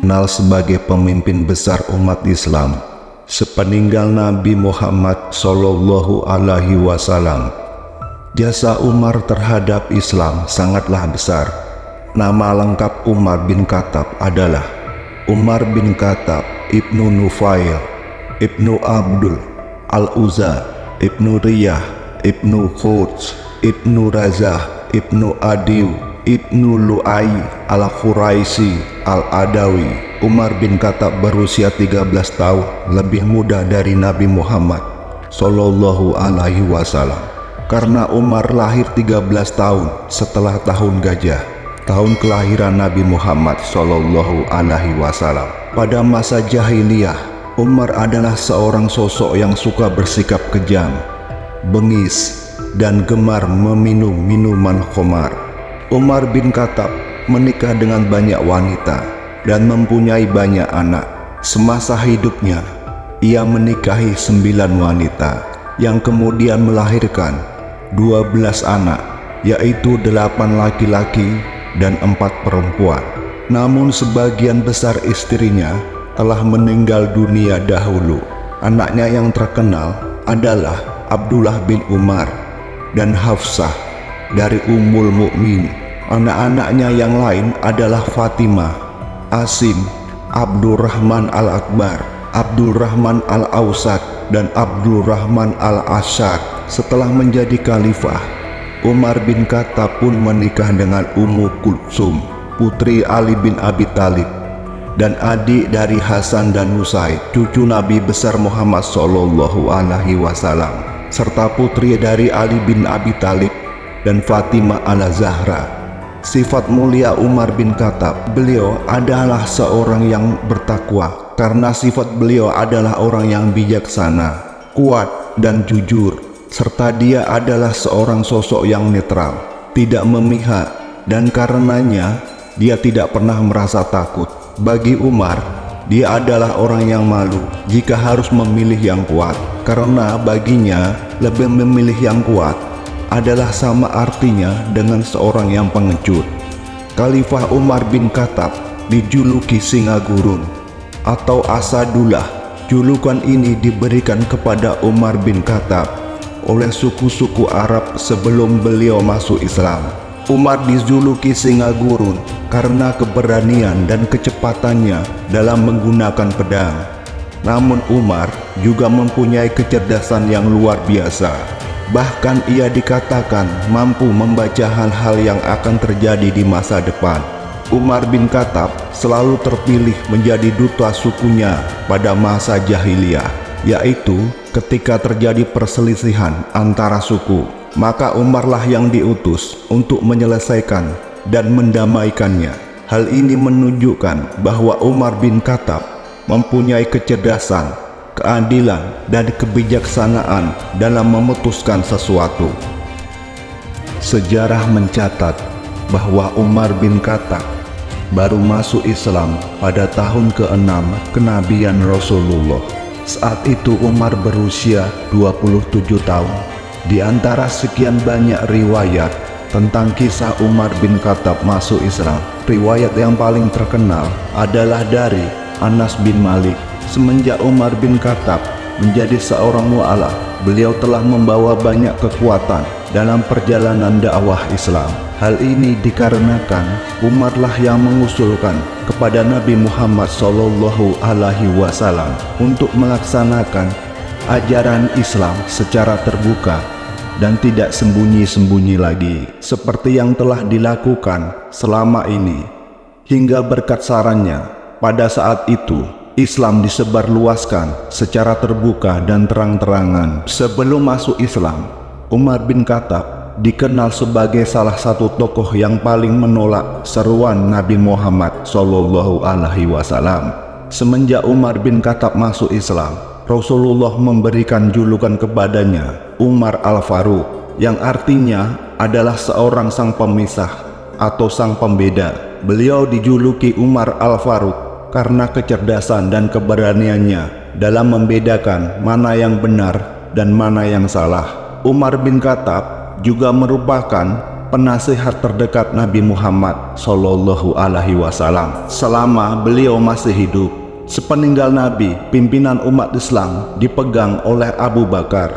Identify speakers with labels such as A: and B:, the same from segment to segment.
A: dikenal sebagai pemimpin besar umat Islam. Sepeninggal Nabi Muhammad Shallallahu Alaihi Wasallam, jasa Umar terhadap Islam sangatlah besar. Nama lengkap Umar bin Khattab adalah Umar bin Khattab Ibnu Nufail, Ibnu Abdul Al-Uzza, Ibnu Riyah, Ibnu Quds, Ibnu Razah, Ibnu Adiw, Ibnu Lu'ay Al-Quraisy Al-Adawi. Umar bin Khattab berusia 13 tahun lebih muda dari Nabi Muhammad Sallallahu Alaihi Wasallam. Karena Umar lahir 13 tahun setelah tahun gajah, tahun kelahiran Nabi Muhammad Sallallahu Alaihi Wasallam. Pada masa jahiliyah, Umar adalah seorang sosok yang suka bersikap kejam, bengis, dan gemar meminum minuman khamar. Umar bin Khattab menikah dengan banyak wanita dan mempunyai banyak anak. Semasa hidupnya, ia menikahi 9 wanita yang kemudian melahirkan 12 anak, yaitu 8 laki-laki dan 4 perempuan. Namun sebagian besar istrinya telah meninggal dunia dahulu. Anaknya yang terkenal adalah Abdullah bin Umar dan Hafsah dari Ummul Mukminin. Anak-anaknya yang lain adalah Fatimah, Asim, Abdurrahman Al-Akbar, Abdurrahman Al-Awsat, dan Abdurrahman Al-Ashar. Setelah menjadi khalifah, Umar bin Khattab pun menikah dengan Ummu Kulsum, putri Ali bin Abi Thalib, dan adik dari Hasan dan Husain, cucu Nabi besar Muhammad Sallallahu Alaihi Wasallam, serta putri dari Ali bin Abi Thalib dan Fatimah al-Zahra. Sifat mulia Umar bin Khattab, beliau adalah seorang yang bertakwa, karena sifat beliau adalah orang yang bijaksana, kuat, dan jujur, serta dia adalah seorang sosok yang netral, tidak memihak, dan karenanya dia tidak pernah merasa takut. Bagi Umar, dia adalah orang yang malu jika harus memilih yang kuat, karena baginya lebih memilih yang kuat adalah sama artinya dengan seorang yang pengecut. Khalifah Umar bin Khattab dijuluki Singa Gurun atau Asadullah. Julukan ini diberikan kepada Umar bin Khattab oleh suku-suku Arab sebelum beliau masuk Islam. Umar dijuluki Singa Gurun karena keberanian dan kecepatannya dalam menggunakan pedang. Namun Umar juga mempunyai kecerdasan yang luar biasa. Bahkan ia dikatakan mampu membaca hal-hal yang akan terjadi di masa depan. Umar bin Khattab selalu terpilih menjadi duta sukunya pada masa jahiliyah, yaitu ketika terjadi perselisihan antara suku, maka Umarlah yang diutus untuk menyelesaikan dan mendamaikannya. Hal ini menunjukkan bahwa Umar bin Khattab mempunyai kecerdasan, keadilan, dan kebijaksanaan dalam memutuskan sesuatu. Sejarah mencatat bahwa Umar bin Khattab baru masuk Islam pada tahun ke-6 kenabian Rasulullah. Saat itu Umar berusia 27 tahun. Di antara sekian banyak riwayat tentang kisah Umar bin Khattab masuk Islam, riwayat yang paling terkenal adalah dari Anas bin Malik. Semenjak Umar bin Khattab menjadi seorang mu'alaf, beliau telah membawa banyak kekuatan dalam perjalanan dakwah Islam. Hal ini dikarenakan Umarlah yang mengusulkan kepada Nabi Muhammad Sallallahu Alaihi Wasallam untuk melaksanakan ajaran Islam secara terbuka dan tidak sembunyi-sembunyi lagi, seperti yang telah dilakukan selama ini. Hingga berkat sarannya, pada saat itu Islam disebarluaskan secara terbuka dan terang-terangan. Sebelum masuk Islam, Umar bin Khattab dikenal sebagai salah satu tokoh yang paling menolak seruan Nabi Muhammad Sallallahu Alaihi Wasallam. Semenjak Umar bin Khattab masuk Islam, Rasulullah memberikan julukan kepadanya Umar Al-Faruq, yang artinya adalah seorang sang pemisah atau sang pembeda. Beliau dijuluki Umar Al-Faruq karena kecerdasan dan keberaniannya dalam membedakan mana yang benar dan mana yang salah. Umar bin Khattab juga merupakan penasihat terdekat Nabi Muhammad Shallallahu Alaihi Wasallam selama beliau masih hidup. Sepeninggal Nabi, pimpinan umat Islam dipegang oleh Abu Bakar.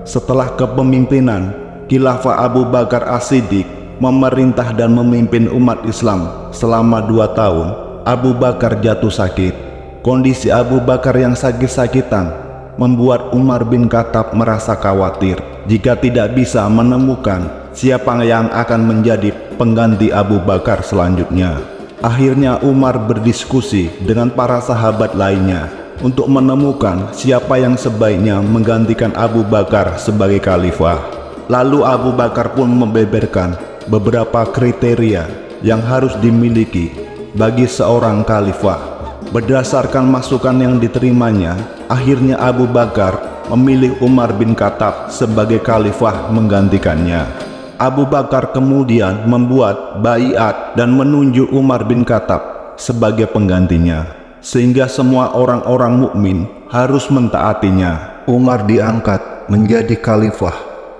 A: Setelah kepemimpinan Khilafah Abu Bakar As-Siddiq memerintah dan memimpin umat Islam selama 2 tahun, Abu Bakar jatuh sakit. Kondisi Abu Bakar yang sakit-sakitan membuat Umar bin Khattab merasa khawatir jika tidak bisa menemukan siapa yang akan menjadi pengganti Abu Bakar selanjutnya. Akhirnya Umar berdiskusi dengan para sahabat lainnya untuk menemukan siapa yang sebaiknya menggantikan Abu Bakar sebagai khalifah. Lalu Abu Bakar pun membeberkan beberapa kriteria yang harus dimiliki bagi seorang khalifah. Berdasarkan masukan yang diterimanya, akhirnya Abu Bakar memilih Umar bin Khattab sebagai khalifah menggantikannya. Abu Bakar kemudian membuat baiat dan menunjuk Umar bin Khattab sebagai penggantinya, sehingga semua orang-orang mukmin harus mentaatinya. Umar diangkat menjadi khalifah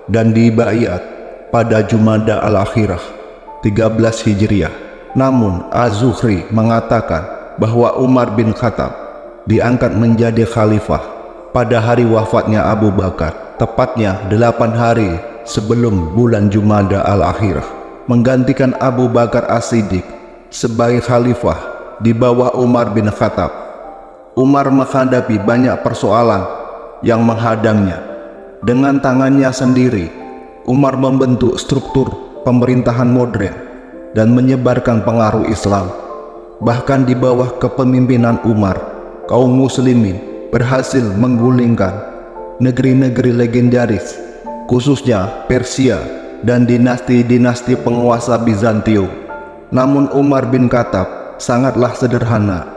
A: dan dibaiat pada Jumada al-Akhirah 13 Hijriah. Namun Az-Zuhri mengatakan bahwa Umar bin Khattab diangkat menjadi khalifah pada hari wafatnya Abu Bakar, tepatnya 8 hari sebelum bulan Jumada al-Akhirah, menggantikan Abu Bakar As-Siddiq sebagai khalifah di bawah Umar bin Khattab. Umar menghadapi banyak persoalan yang menghadangnya. Dengan tangannya sendiri, Umar membentuk struktur pemerintahan modern dan menyebarkan pengaruh Islam. Bahkan di bawah kepemimpinan Umar, kaum muslimin berhasil menggulingkan negeri-negeri legendaris, khususnya Persia dan dinasti-dinasti penguasa Bizantium. Namun Umar bin Khattab sangatlah sederhana,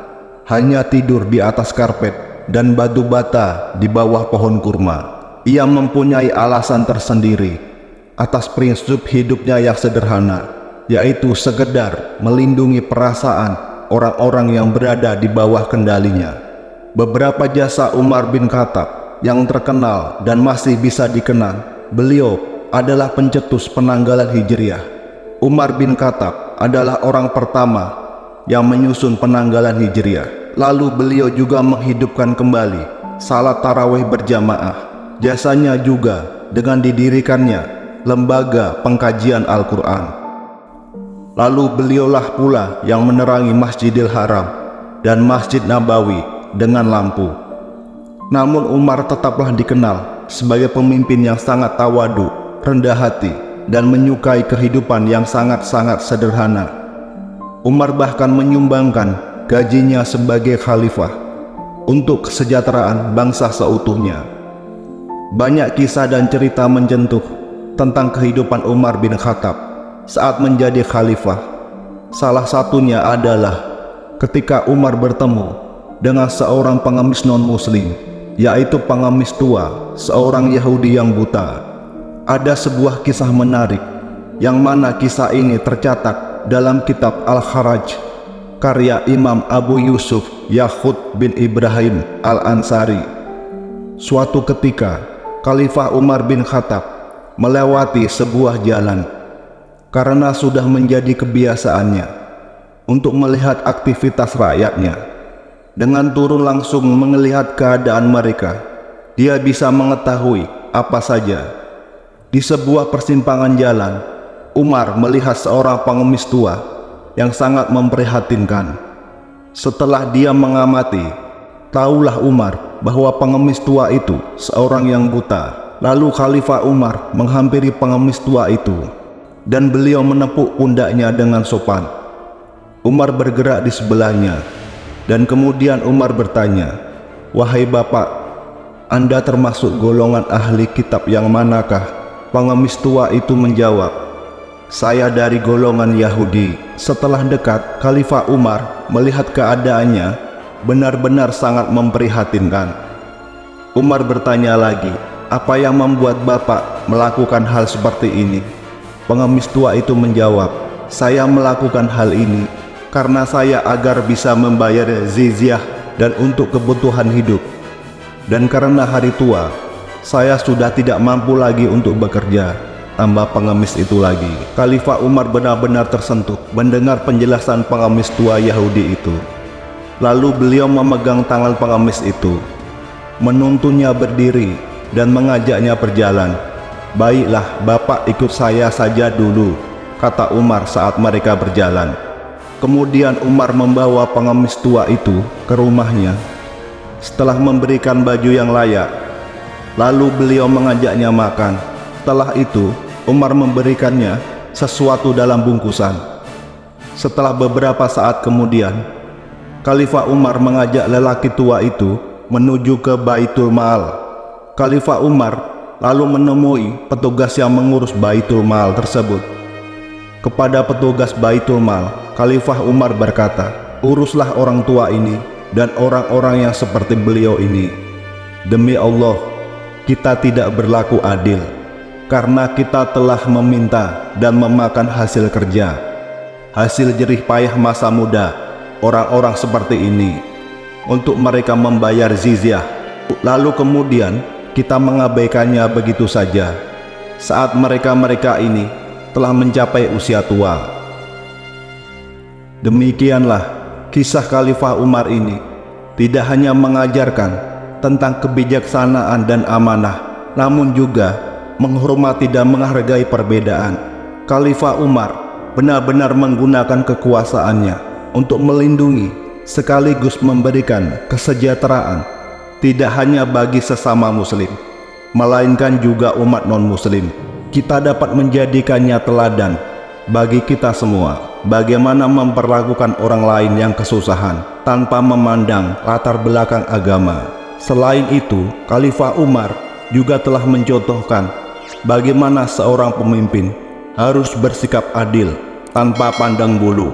A: hanya tidur di atas karpet dan batu bata di bawah pohon kurma. Ia mempunyai alasan tersendiri atas prinsip hidupnya yang sederhana, yaitu sekedar melindungi perasaan orang-orang yang berada di bawah kendalinya. Beberapa jasa Umar bin Khattab yang terkenal dan masih bisa dikenang, beliau adalah pencetus penanggalan Hijriah. Umar bin Khattab adalah orang pertama yang menyusun penanggalan Hijriah. Lalu beliau juga menghidupkan kembali salat tarawih berjamaah. Jasanya juga dengan didirikannya lembaga pengkajian Al-Quran. Lalu beliaulah pula yang menerangi Masjidil Haram dan Masjid Nabawi dengan lampu. Namun Umar tetaplah dikenal sebagai pemimpin yang sangat tawadu, rendah hati, dan menyukai kehidupan yang sangat-sangat sederhana. Umar bahkan menyumbangkan gajinya sebagai khalifah untuk kesejahteraan bangsa seutuhnya. Banyak kisah dan cerita menyentuh tentang kehidupan Umar bin Khattab saat menjadi khalifah. Salah satunya adalah ketika Umar bertemu dengan seorang pengemis non-muslim, yaitu pengemis tua, seorang Yahudi yang buta. Ada sebuah kisah menarik, yang mana kisah ini tercatat dalam kitab Al-Kharaj, karya Imam Abu Yusuf Yaqut bin Ibrahim Al-Ansari. Suatu ketika, Khalifah Umar bin Khattab melewati sebuah jalan. Karena sudah menjadi kebiasaannya untuk melihat aktivitas rakyatnya, dengan turun langsung melihat keadaan mereka, dia bisa mengetahui apa saja. Di sebuah persimpangan jalan, Umar melihat seorang pengemis tua yang sangat memprihatinkan. Setelah dia mengamati, tahulah Umar bahwa pengemis tua itu seorang yang buta. Lalu Khalifah Umar menghampiri pengemis tua itu dan beliau menepuk pundaknya dengan sopan. Umar bergerak di sebelahnya dan kemudian Umar bertanya, "Wahai Bapak, Anda termasuk golongan ahli kitab yang manakah?" Pengemis tua itu menjawab, "Saya dari golongan Yahudi." Setelah dekat, Khalifah Umar melihat keadaannya benar-benar sangat memprihatinkan. Umar bertanya lagi, "Apa yang membuat Bapak melakukan hal seperti ini?" Pengemis tua itu menjawab, "Saya melakukan hal ini karena saya agar bisa membayar jizyah dan untuk kebutuhan hidup. Dan karena hari tua, saya sudah tidak mampu lagi untuk bekerja. tambah pengemis itu lagi. Khalifah Umar benar-benar tersentuh mendengar penjelasan pengemis tua Yahudi itu. Lalu beliau memegang tangan pengemis itu, menuntunnya berdiri dan mengajaknya berjalan. "Baiklah, Bapak ikut saya saja dulu," kata Umar saat mereka berjalan. Kemudian Umar membawa pengemis tua itu ke rumahnya. Setelah memberikan baju yang layak, lalu beliau mengajaknya makan. Setelah itu Umar memberikannya sesuatu dalam bungkusan. Setelah beberapa saat kemudian, Khalifah Umar mengajak lelaki tua itu menuju ke Baitul Mal. Khalifah Umar lalu menemui petugas yang mengurus Baitul Mal tersebut. Kepada petugas Baitul Mal, Khalifah Umar berkata, "Uruslah orang tua ini dan orang-orang yang seperti beliau ini. Demi Allah, kita tidak berlaku adil, karena kita telah meminta dan memakan hasil kerja, hasil jerih payah masa muda orang-orang seperti ini, untuk mereka membayar zizyah. Lalu kemudian kita mengabaikannya begitu saja, saat mereka-mereka ini telah mencapai usia tua." Demikianlah kisah Khalifah Umar ini tidak hanya mengajarkan tentang kebijaksanaan dan amanah, namun juga menghormati dan menghargai perbedaan. Khalifah Umar benar-benar menggunakan kekuasaannya untuk melindungi sekaligus memberikan kesejahteraan tidak hanya bagi sesama muslim, melainkan juga umat non-muslim. Kita dapat menjadikannya teladan bagi kita semua bagaimana memperlakukan orang lain yang kesusahan tanpa memandang latar belakang agama. Selain itu, Khalifah Umar juga telah mencontohkan bagaimana seorang pemimpin harus bersikap adil tanpa pandang bulu.